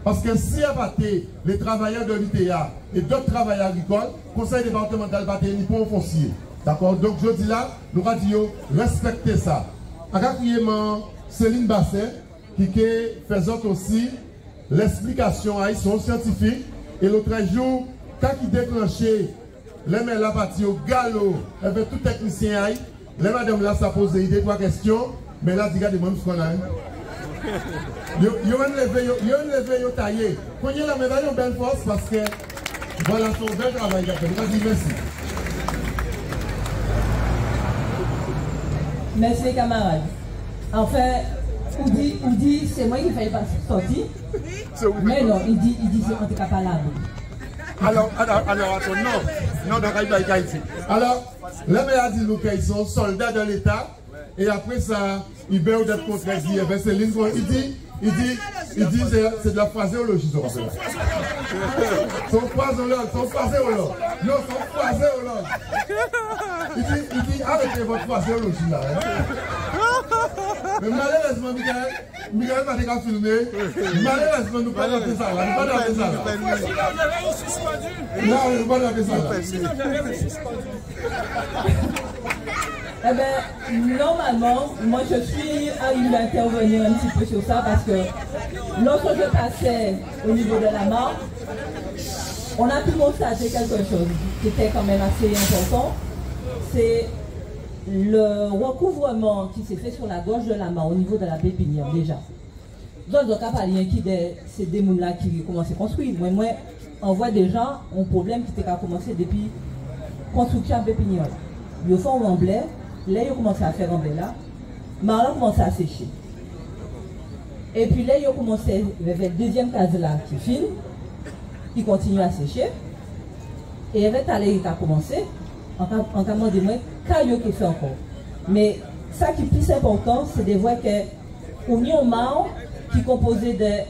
Parce que si abatté les travailleurs de l'ITA et d'autres travailleurs agricoles, le conseil départemental va ni pour foncier. D'accord? Donc je dis là, nous radio respecter ça. En quatrièmement, Céline Basset, qui fait aussi l'explication à son scientifique. Et l'autre jour, quand il déclenchait les mains là partie au galop, avec tout technicien, les madame là, ça pose des trois questions, mais là, regardez moi ce qu'on a. Yo levé, yo taillé. Quand il y a la médaille, on belle force parce que voilà son bel travail. Vas-y, merci. Merci les camarades. Enfin, on dit c'est moi qui ne fais pas sortir. Mais non, il dit c'est en tout cas pas là. Alors, attends, non, dans Haïti. Alors, les maires disent qu'ils sont soldats de l'État, et après ça, ils veulent d'être contredits. Il dit, c'est de la phraséologie, ça. Son phraséologue. Non, son phraséologue. Il dit, arrêtez votre phraséologie là. Mais malheureusement, Michael va te filmer. Malheureusement, nous ne pouvons pas faire ça. Nous ne pouvons pas faire ça. Non, nous ne pouvons pas faire ça. Eh bien, normalement, moi je suis arrivé à intervenir un petit peu sur ça parce que lorsque je passais au niveau de la mare, on a pu constater quelque chose qui était quand même assez important. C'est le recouvrement qui s'est fait sur la gorge de la mare au niveau de la pépinière déjà. Donc, c'est des gens là qui commencent à construire. Moi, on voit déjà un problème qui était commencé depuis la construction de la pépinière. Ils font un blé. Là, ils ont commencé à faire un blé là. Marla a commencé à sécher. Et puis là, ils ont commencé avec la deuxième case là qui filme. Ils continuent à sécher. Et avec là, il a commencé. En cas de moi, caillou qui fait encore. Mais ça qui est plus important, c'est de voir qu'on y a un marre qui est composé de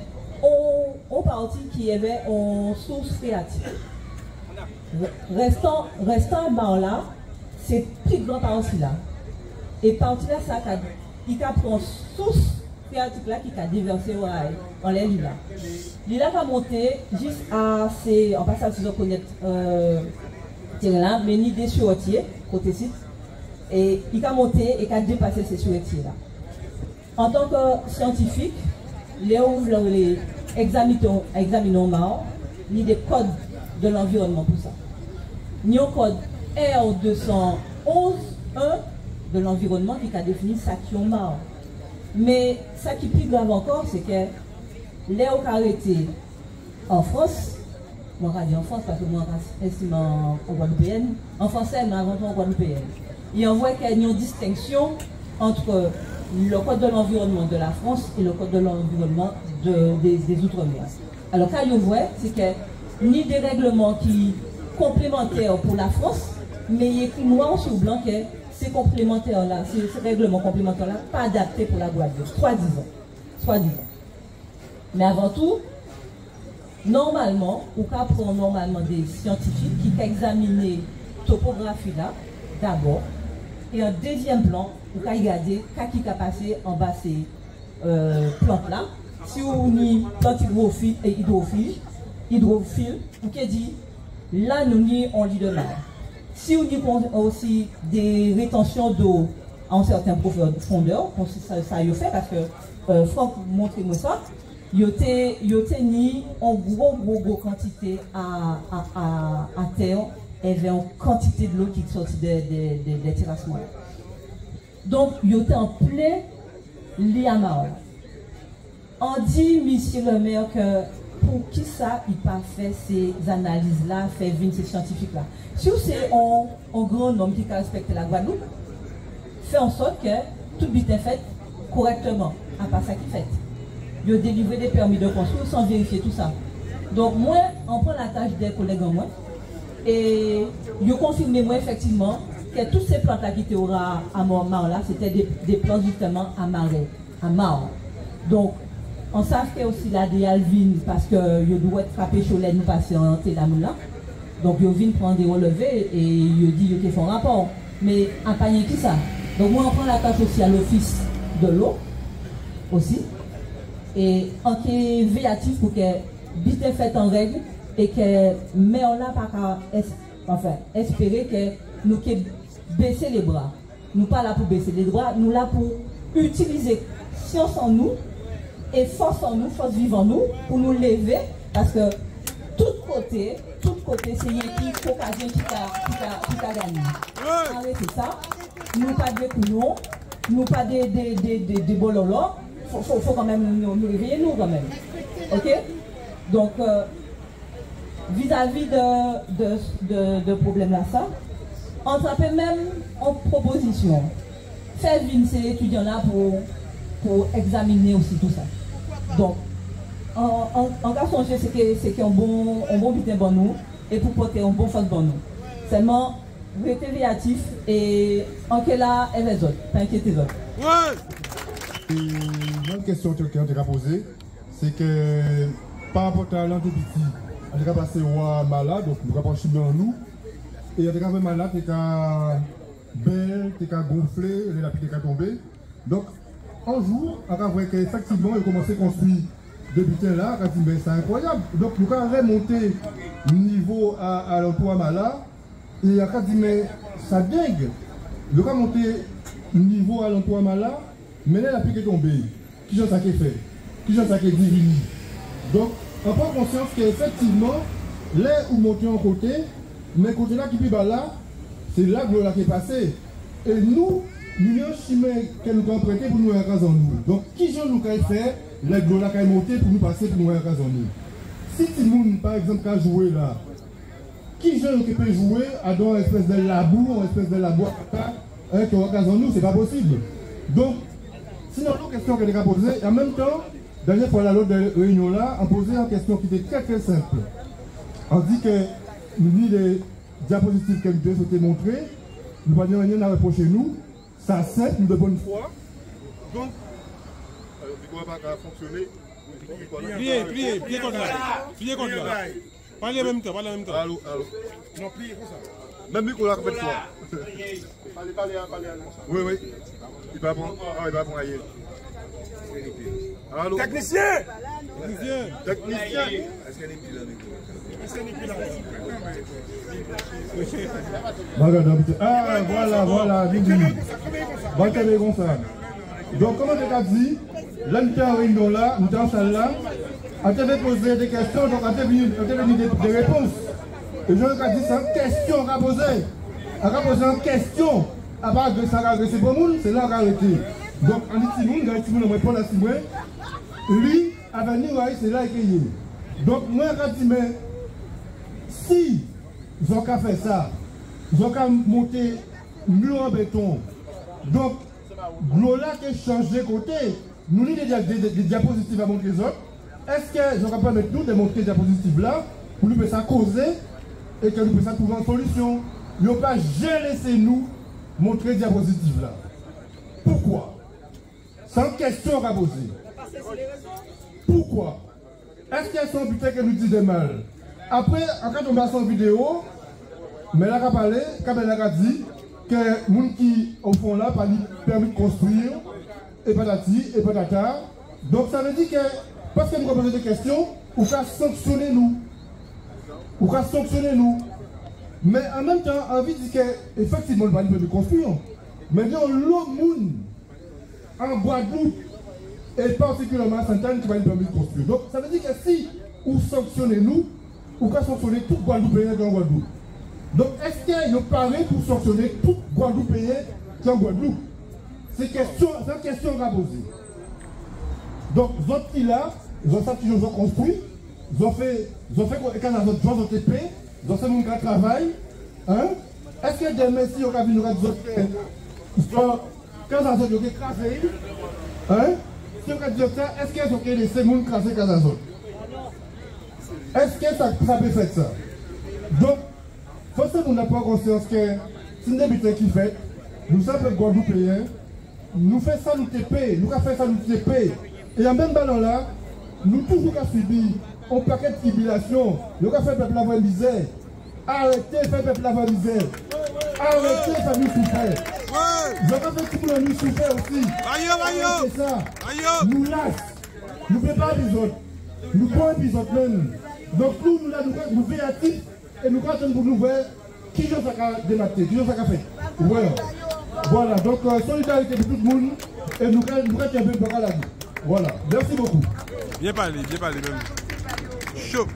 on partie qui avait une source phréatique. Restant marre là. C'est plus grand partie là. Et partie là, ça, il a pris une source phréatique là qui a déversé en l'air là. L'île va monter juste à en passant si vous connaissez là, mais ni des suretiers, côté site. Et il a monté et il a dépassé ces suretiers là. En tant que scientifique, les examinons marre, ni des codes de l'environnement pour ça. Ni un code R211.1 de l'environnement qui a défini ça qui est marre. Mais ça qui est plus grave encore, c'est que les arrêté en France, moi je dis en France parce que moi je estime en Guadeloupéenne, en français, mais avant tout en Guadeloupéenne. Et on voit qu'il y a une distinction entre le code de l'environnement de la France et le code de l'environnement des Outre-mer. Alors, quand on voit, c'est que ni des règlements qui complémentaires pour la France, mais il y a écrit noir sur blanc que ces complémentaires-là, ces règlements complémentaires-là, pas adaptés pour la Guadeloupe, soi-disant. Mais avant tout, normalement, ou qu'à prendre normalement des scientifiques qui examinent la topographie là, d'abord, et en deuxième plan, ou qu'à regarder ce qui a passé en bas ces plantes-là, si on y plante hydrophile, ou qui dit, là nous n'y on lit de mer. Si on y aussi des rétentions d'eau en certaines profondeurs, ça y fait parce que Franck montre-moi ça, il y a ni en gros quantité à terre, et avait une quantité de l'eau qui sortit des terrassements. Donc, il y a en plein liamar. On dit, monsieur le maire, que pour qui ça, il n'a pas fait ces analyses-là, fait venir ces scientifiques-là. Si c'est un grand homme qui respecte la Guadeloupe, fait en sorte que tout but est fait correctement, à part ça qui fait. Il a délivré des permis de construire sans vérifier tout ça. Donc, moi, on prend la tâche des collègues en moi, et il a confirmé, moi, effectivement, que toutes ces plantes-là qui étaient à Mort là, c'était des plantes justement à marais, à marre. Donc, on savait qu'il y a aussi là des alvines parce que il doit être frappé sur l'aide nous passer en télamoule là. Donc, il vient prendre des relevés et il dit qu'il fait un rapport. Mais à panier qui ça? Donc, moi, on prend la tâche aussi à l'office de l'eau, aussi. et en qui est véatif pour que bite fait en règle et que mais on n'a pas qu'à espérer que nous que baisser les bras. Nous pas là pour baisser les bras, nous là pour utiliser science en nous et force en nous, force vive en nous pour nous lever parce que tout côté c'est l'équipe occasion qui a gagné. Arrêtez ça. Nous pas de couillons, nous pas de bololo. Faut quand même nous réveiller nous quand même. Ok? Donc vis-à-vis de problème là ça, on s'appelle même en proposition. Faire venir ces étudiants là pour examiner aussi tout ça. Donc en cas songer c'est qu'un bon butin bon nous et pour porter un bon face bon nous. Seulement vous êtes réactif et en quel là et les autres, pas inquiétez les autres. Une question que quelqu'un t'a posée, c'est que par rapport à l'antépétie, on est passé au malade, donc nous avons pas en nous, et on est malade, tu es belle, tu es gonflé, la pique est tombée. Donc un jour, on a vu qu'effectivement, il a commencé à construire des butins là, on a dit c'est incroyable. Donc nous avons remonté le niveau à l'emploi malade, et on a dit mais ça dingue. Nous avons monté le niveau à l'emploi malade. Mais là, la pique est tombée. Qui j'en sais qui fait? Qui j'en sais qui divine? Donc, on prend conscience qu'effectivement, là où monter en côté, mais côté là qui est là, c'est là que l'eau qui est passée. Et nous, nous avons chimé que nous avons prêté pour nous faire en nous. Donc, qui j'en nous a fait, là que l'eau qui est montée pour nous passer pour nous faire en nous. Si tout le monde, par exemple, a joué là, qui j'en qui peut jouer à dans une espèce de labour, une espèce de labour, qui est en nous, c'est pas possible. Donc, sinon, l'autre question qu'elle a posée, et en même temps, dernière fois, l'autre réunion là, on posait une question qui était très simple. On dit que nous, les diapositives que nous souhaitons montrer, nous n'avons rien à reprocher nous, ça simple, nous de bonne foi. Donc, on ne va pas fonctionner. Pliez contre là. Pliez contre là. Parlez en même temps, Allô. Non, pliez comme ça. Même lui qu'on l'a fait de fois. Parlez. Oui. Il va prendre ailleurs. Allô. Technicien. Est-ce qu'elle est plus là? Voilà. Vous comme ça. Donc, comme on t'a dit, là, nous sommes en réunion là, nous sommes en salle là, on t'a posé des questions, donc on t'a venu des réponses. Et je vous ai dit, c'est une question à poser. On a posé une question. À part de ça, c'est pour nous, c'est là qu'on a arrêté. Donc, on dit Simon, on répond à Simon. Lui, à venir, c'est là qu'il est. Donc, moi, je dis, mais si ils ont qu'à faire ça, ils ont qu'à monter l'eau en béton. Donc, l'eau là qui change de côté, nous avons des diapositives à montrer les autres. Est-ce qu'ils ont qu'à permettre nous de montrer des diapositives là pour nous faire ça causer et que nous puissions trouver une solution? Ils n'ont pas laissé nous montrer les diapositives là. Pourquoi? C'est une question à poser. Pourquoi? Est-ce qu'elles sont butées que nous disent de mal? Après, quand on va sur vidéo, mais là, on a parlé, quand elle a dit que les gens qui, au fond là, pas permis de construire, et patati, et patata. Donc ça veut dire que, parce que nous posons des questions, on va sanctionner nous. Mais en même temps, on veut dire qu'effectivement, on va pas construire. Mais dans l'autre monde, en Guadeloupe, et particulièrement à Sainte-Anne, qui va nous permettre de construire. Donc ça veut dire que si vous sanctionnez nous, vous pouvez sanctionner tout Guadeloupéen dans Guadeloupe. Donc est-ce qu'il y a paré pour sanctionner tout Guadeloupéen dans Guadeloupe? C'est une question à poser. Donc, les autres qui là, ils ont ça qu'ils ont construit, ils ont fait quand ils ont TP, ils ont fait mon grand travail. Hein? Est-ce que des messieurs qui ont vu nous quand ils ont écrasé, hein? Si on a dit ça, est-ce qu'ils ont laissé les gens craser quand ils ont? Est-ce que ça peut faire ça? Donc, forcément, on n'a pas conscience que c'est une habitude qui fait, nous sommes Guadeloupéens, nous faisons ça, nous TP, nous faisons ça, nous TP. Et en même ballon là, nous toujours subi un paquet de tribulations, nous avons fait peuple avoir misère. Arrêtez de faire peuple avoir misère. Arrêtez de faire nous souffrir. Nous avons fait tout pour nous souffrir aussi. C'est ça. Nous lâche. nous ne faisons pas épisode. Nous prenons épisode même. Donc nous là, nous faisons actifs et nous attendons pour nous voir qui ça a démarqué, qui ça a fait. Ouais. Voilà, donc solidarité de tout le monde et nous un peu de la vie. Voilà, merci beaucoup. Bien parlé même. Chaud.